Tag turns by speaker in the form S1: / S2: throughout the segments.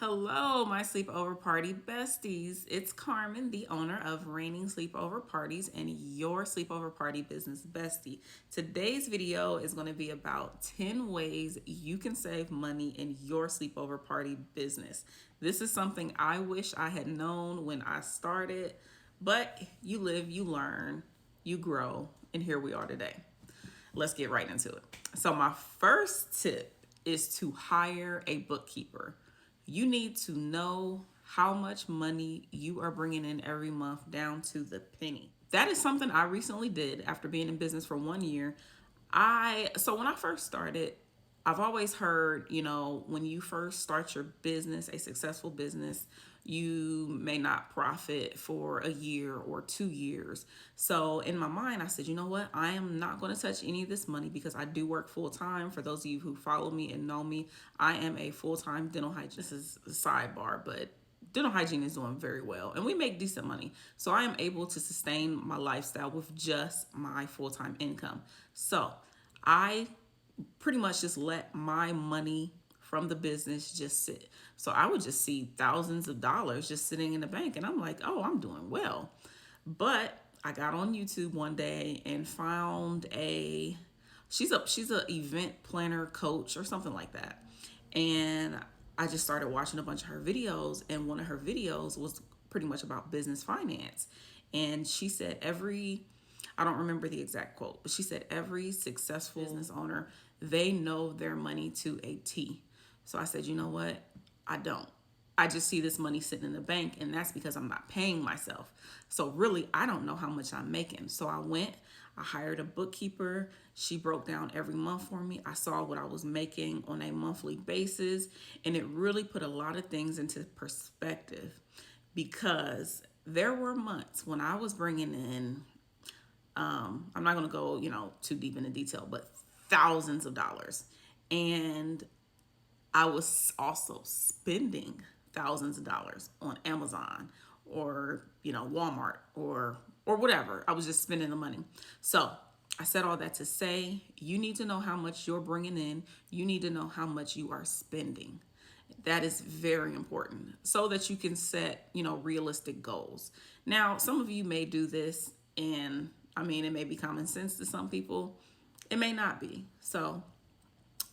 S1: Hello, my sleepover party besties. It's Carmen, the owner of Raining Sleepover Parties and your sleepover party business bestie. Today's video is going to be about 10 ways you can save money in your sleepover party business. This is something I wish I had known when I started, but you live, you learn, you grow, and here we are today. Let's get right into it. So, my first tip is to hire a bookkeeper. You need to know how much money you are bringing in every month down to the penny. That is something I recently did after being in business for 1 year. So when I first started, I've always heard, when you first start your business, a successful business, you may not profit for a year or 2 years. So in my mind, I said, you know what? I am not going to touch any of this money because I do work full time. For those of you who follow me and know me, I am a full time dental hygienist. This is a sidebar, but dental hygiene is doing very well and we make decent money. So I am able to sustain my lifestyle with just my full time income. So I pretty much just let my money from the business just sit. So I would just see thousands of dollars just sitting in the bank and I'm like, oh, I'm doing well. But I got on YouTube one day and found she's a event planner coach or something like that. And I just started watching a bunch of her videos, and one of her videos was pretty much about business finance. And she said I don't remember the exact quote, but she said every successful business owner, they know their money to a T. So I said, you know what? I don't. I just see this money sitting in the bank, and that's because I'm not paying myself. So really, I don't know how much I'm making. So I hired a bookkeeper. She broke down every month for me. I saw what I was making on a monthly basis, and it really put a lot of things into perspective because there were months when I was bringing in, I'm not going to go, too deep into detail, but thousands of dollars. And I was also spending thousands of dollars on Amazon or, Walmart or whatever. I was just spending the money. So, I said all that to say you need to know how much you're bringing in. You need to know how much you are spending. That is very important so that you can set, realistic goals. Now, some of you may do this and it may be common sense to some people. It may not be. So,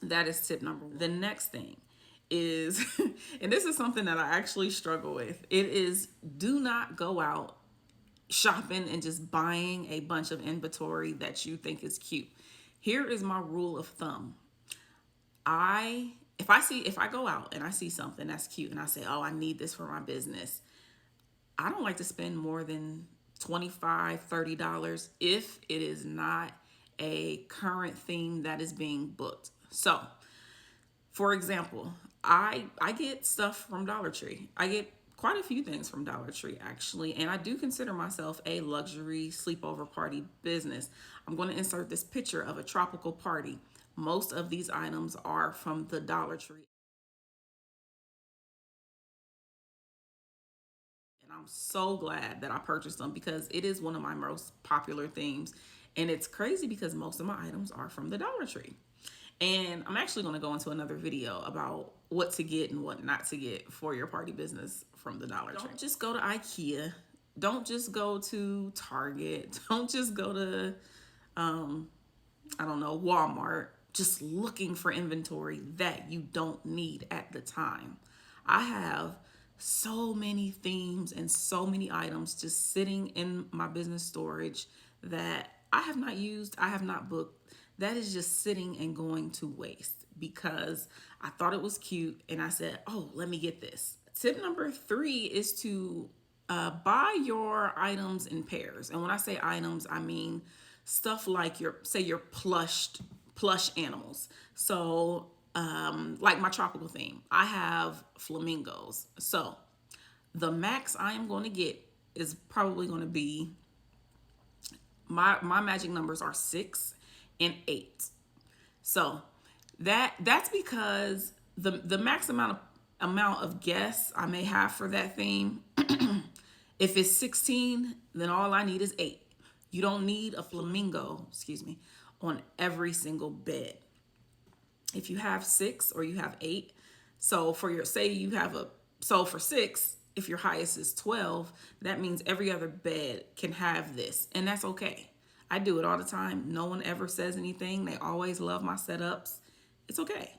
S1: that is tip number one. The next thing is, and this is something that I actually struggle with, it is do not go out shopping and just buying a bunch of inventory that you think is cute. Here is my rule of thumb. If I go out and I see something that's cute and I say, "Oh, I need this for my business." I don't like to spend more than $25, $30 if it is not a current theme that is being booked. So, for example, I get stuff from Dollar Tree. I get quite a few things from Dollar Tree actually, and I do consider myself a luxury sleepover party business. I'm going to insert this picture of a tropical party. Most of these items are from the Dollar Tree. And I'm so glad that I purchased them because it is one of my most popular themes. And it's crazy because most of my items are from the Dollar Tree. And I'm actually going to go into another video about what to get and what not to get for your party business from the Dollar Tree. Don't just go to IKEA. Don't just go to Target. Don't just go to, I don't know, Walmart, just looking for inventory that you don't need at the time. I have so many themes and so many items just sitting in my business storage that I have not used, I have not booked. That is just sitting and going to waste because I thought it was cute and I said, oh, let me get this. Tip number 3 is to buy your items in pairs. And when I say items, I mean stuff like your plush animals. So like my tropical theme, I have flamingos. So the max I am going to get is probably going to be my magic numbers are 6 and 8. So that's because the max amount of guests I may have for that theme, if it's 16, then all I need is 8. You don't need a flamingo, on every single bed. If you have 6 or you have 8, So for your, say you have a, so for 6, if your highest is 12, that means every other bed can have this, and that's okay. I do it all the time. No one ever says anything. They always love my setups. It's okay.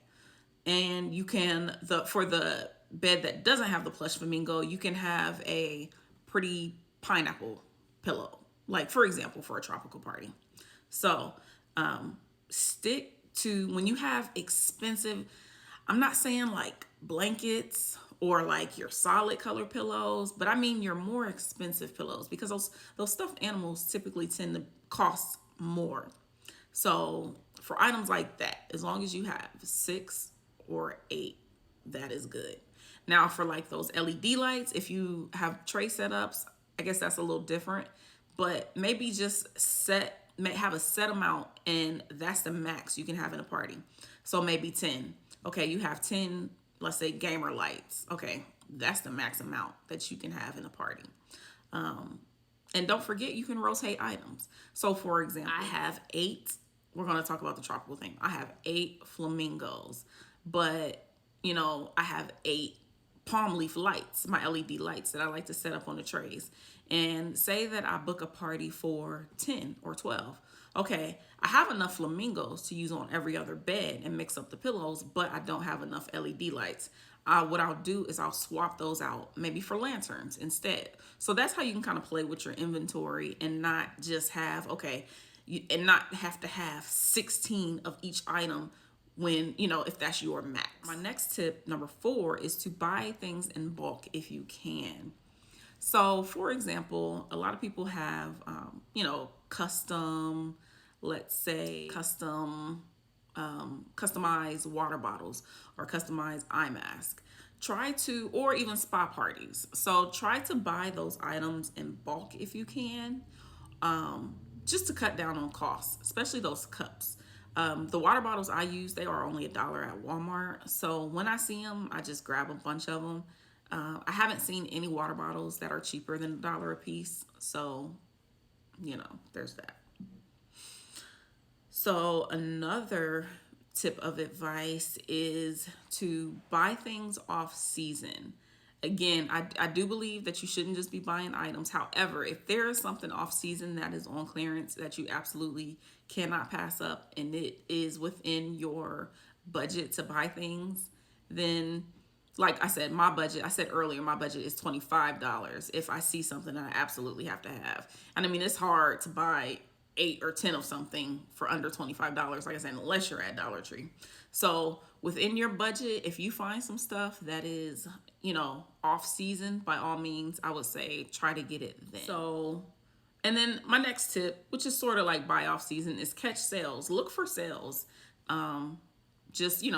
S1: And you can, the for the bed that doesn't have the plush flamingo, you can have a pretty pineapple pillow, like for example for a tropical party. So stick to, when you have expensive, I'm not saying like blankets or like your solid color pillows, but I mean your more expensive pillows, because those stuffed animals typically tend to cost more. So for items like that, as long as you have 6 or 8, that is good. Now for like those LED lights, if you have tray setups, I guess that's a little different, but maybe just have a set amount, and that's the max you can have in a party. So maybe 10. Okay, you have 10, let's say gamer lights. Okay, that's the max amount that you can have in a party. And don't forget, you can rotate items. So for example, I have 8, we're going to talk about the tropical thing. I have 8 flamingos, but I have 8 palm leaf lights, my LED lights that I like to set up on the trays. And say that I book a party for 10 or 12. Okay, I have enough flamingos to use on every other bed and mix up the pillows, but I don't have enough LED lights. What I'll do is I'll swap those out, maybe for lanterns instead. So that's how you can kind of play with your inventory and not just have, and not have to have 16 of each item when, if that's your max. My next tip, number 4, is to buy things in bulk if you can. So for example, a lot of people have, customized water bottles or customized eye mask. Or even spa parties. So try to buy those items in bulk if you can, just to cut down on costs, especially those cups. The water bottles I use, they are only $1 at Walmart. So when I see them, I just grab a bunch of them. I haven't seen any water bottles that are cheaper than $1 a piece. So, there's that. So another tip of advice is to buy things off season. Again, I do believe that you shouldn't just be buying items. However, if there is something off season that is on clearance that you absolutely cannot pass up, and it is within your budget to buy things, then like I said, I said earlier, my budget is $25 if I see something that I absolutely have to have. And I mean, it's hard to buy 8 or 10 of something for under $25, like I said, unless you're at Dollar Tree. So within your budget, if you find some stuff that is, off season, by all means, I would say try to get it then. So, and then my next tip, which is sort of like buy off season, is catch sales. Look for sales.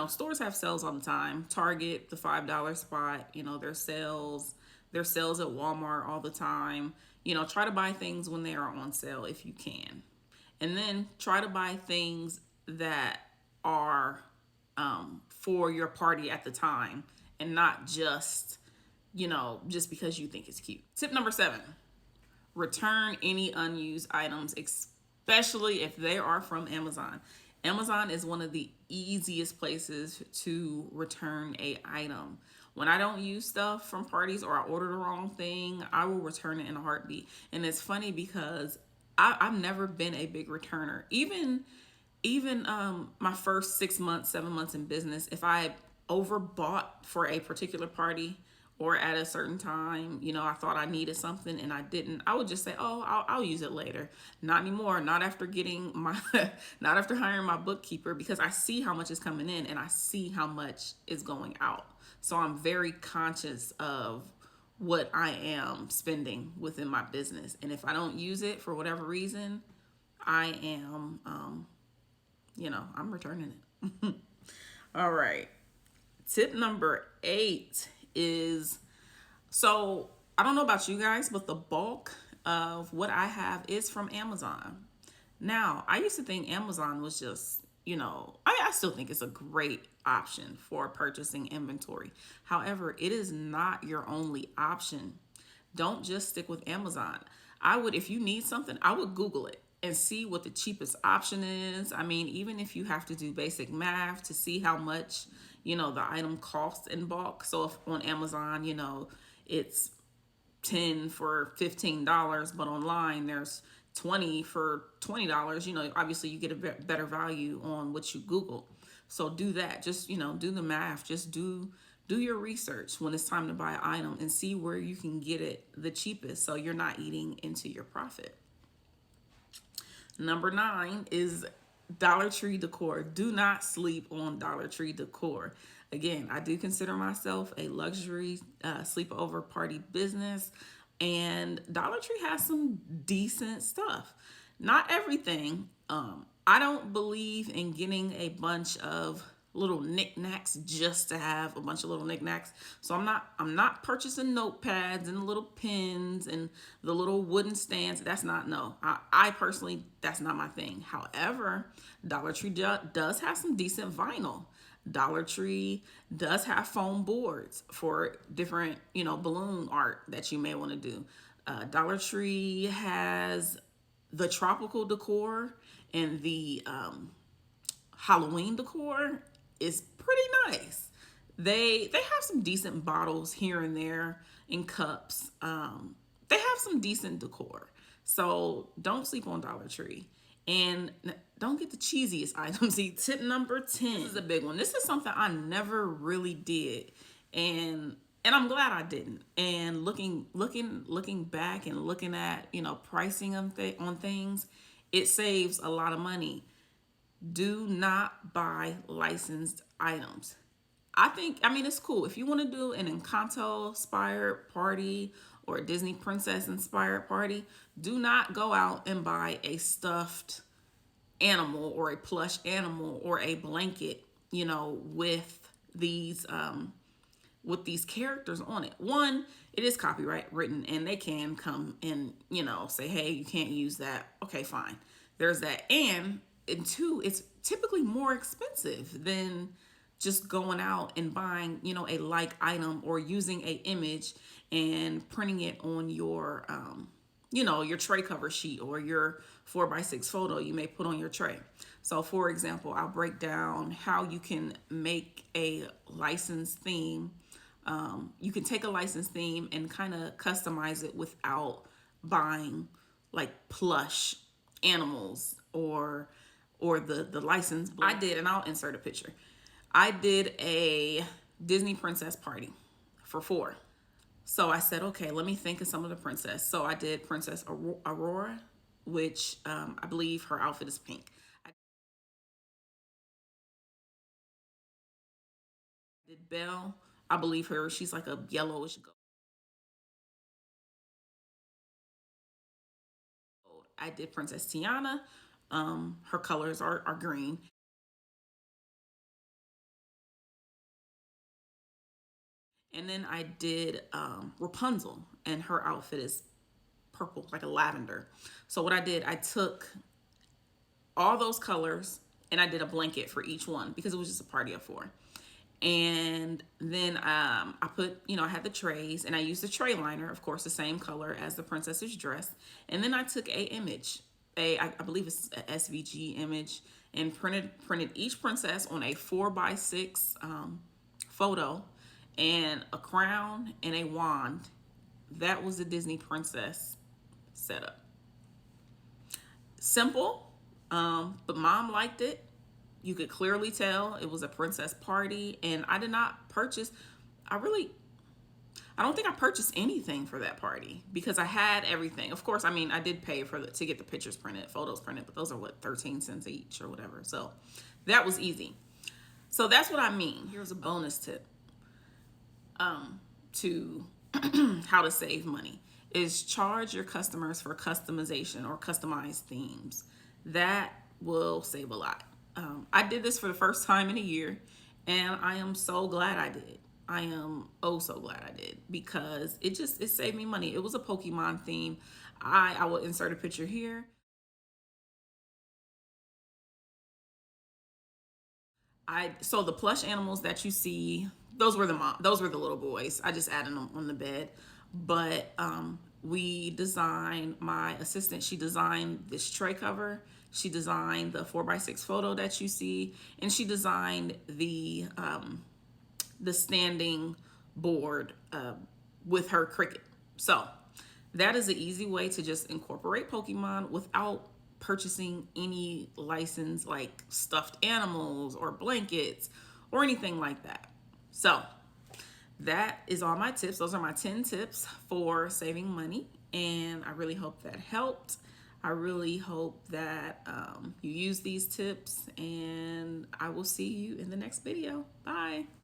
S1: Stores have sales all the time. Target, the $5 spot, there's sales. There's sales at Walmart all the time. Try to buy things when they are on sale if you can. And then try to buy things that are for your party at the time, and not just, just because you think it's cute. Tip number 7, return any unused items, especially if they are from Amazon. Amazon is one of the easiest places to return a item. When I don't use stuff from parties or I order the wrong thing, I will return it in a heartbeat. And it's funny because I've never been a big returner. Even my first 6 months, 7 months in business, if I overbought for a particular party or at a certain time, I thought I needed something and I didn't, I would just say, oh, I'll use it later. Not anymore. Not after not after hiring my bookkeeper, because I see how much is coming in and I see how much is going out. So I'm very conscious of what I am spending within my business. And if I don't use it for whatever reason, I am, I'm returning it. All right. Tip number 8 is, so I don't know about you guys, but the bulk of what I have is from Amazon. Now, I used to think Amazon was just, I still think it's a great option for purchasing inventory. However, it is not your only option. Don't just stick with Amazon. If you need something, I would Google it and see what the cheapest option is. I mean, even if you have to do basic math to see how much, the item costs in bulk. So if on Amazon, it's 10 for $15, but online there's 20 for $20, obviously you get a better value on what you Google. So do that. Just, do the math. Just do your research when it's time to buy an item and see where you can get it the cheapest so you're not eating into your profit. Number 9 is Dollar Tree decor. Do not sleep on Dollar Tree decor. Again, I do consider myself a luxury sleepover party business, and Dollar Tree has some decent stuff. Not everything. I don't believe in getting a bunch of little knickknacks just to have a bunch of little knickknacks. So I'm not purchasing notepads and little pens and the little wooden stands. That's not, no. I personally, that's not my thing. However, Dollar Tree does have some decent vinyl. Dollar Tree does have foam boards for different, balloon art that you may want to do. Dollar Tree has the tropical decor, and the Halloween decor is pretty nice. They have some decent bottles here and there in cups. They have some decent decor. So don't sleep on Dollar Tree. And don't get the cheesiest items. See, tip number 10 this is a big one. This is something I never really did. And I'm glad I didn't. And looking back and looking at, pricing on things, it saves a lot of money. Do not buy licensed items. I mean, it's cool. If you want to do an Encanto inspired party or a Disney princess inspired party, do not go out and buy a stuffed animal or a plush animal or a blanket, with these characters on it. One, it is copyright written, and they can come and, say, hey, you can't use that. Okay, fine. There's that. And two, it's typically more expensive than just going out and buying, a like item or using a image and printing it on your, your tray cover sheet or your 4x6 photo you may put on your tray. So for example, I'll break down how you can make a licensed theme. You can take a licensed theme and kind of customize it without buying like plush animals or the license. I did, and I'll insert a picture. I did a Disney princess party for 4. So I said, okay, let me think of some of the princess. So I did Princess Aurora, which I believe her outfit is pink. I did Belle. I believe she's like a yellowish gold. I did Princess Tiana. Her colors are green. And then I did Rapunzel, and her outfit is purple, like a lavender. So what I did, I took all those colors and I did a blanket for each one because it was just a party of 4. And then I put, I had the trays, and I used the tray liner, of course, the same color as the princess's dress. And then I took a image, I believe it's a SVG image, and printed each princess on a 4x6 photo, and a crown and a wand. That was the Disney princess setup. Simple, but mom liked it. You could clearly tell it was a princess party, and I did not purchase. I don't think I purchased anything for that party because I had everything. Of course, I did pay to get the pictures printed, photos printed, but those are 13 cents each or whatever. So that was easy. So that's what I mean. Here's a bonus tip to how to save money is charge your customers for customization or customized themes. That will save a lot. I did this for the first time in a year, and I am so glad I did. I am so glad I did because it saved me money. It was a Pokemon theme. I will insert a picture here. So the plush animals that you see, those were the little boys. I just added them on the bed. But my assistant, she designed this tray cover. She designed the 4x6 photo that you see, and she designed the the standing board with her Cricut. So that is an easy way to just incorporate Pokemon without purchasing any license like stuffed animals or blankets or anything like that. So that is all my tips. Those are my 10 tips for saving money. And I really hope that helped. I really hope that you use these tips, and I will see you in the next video. Bye.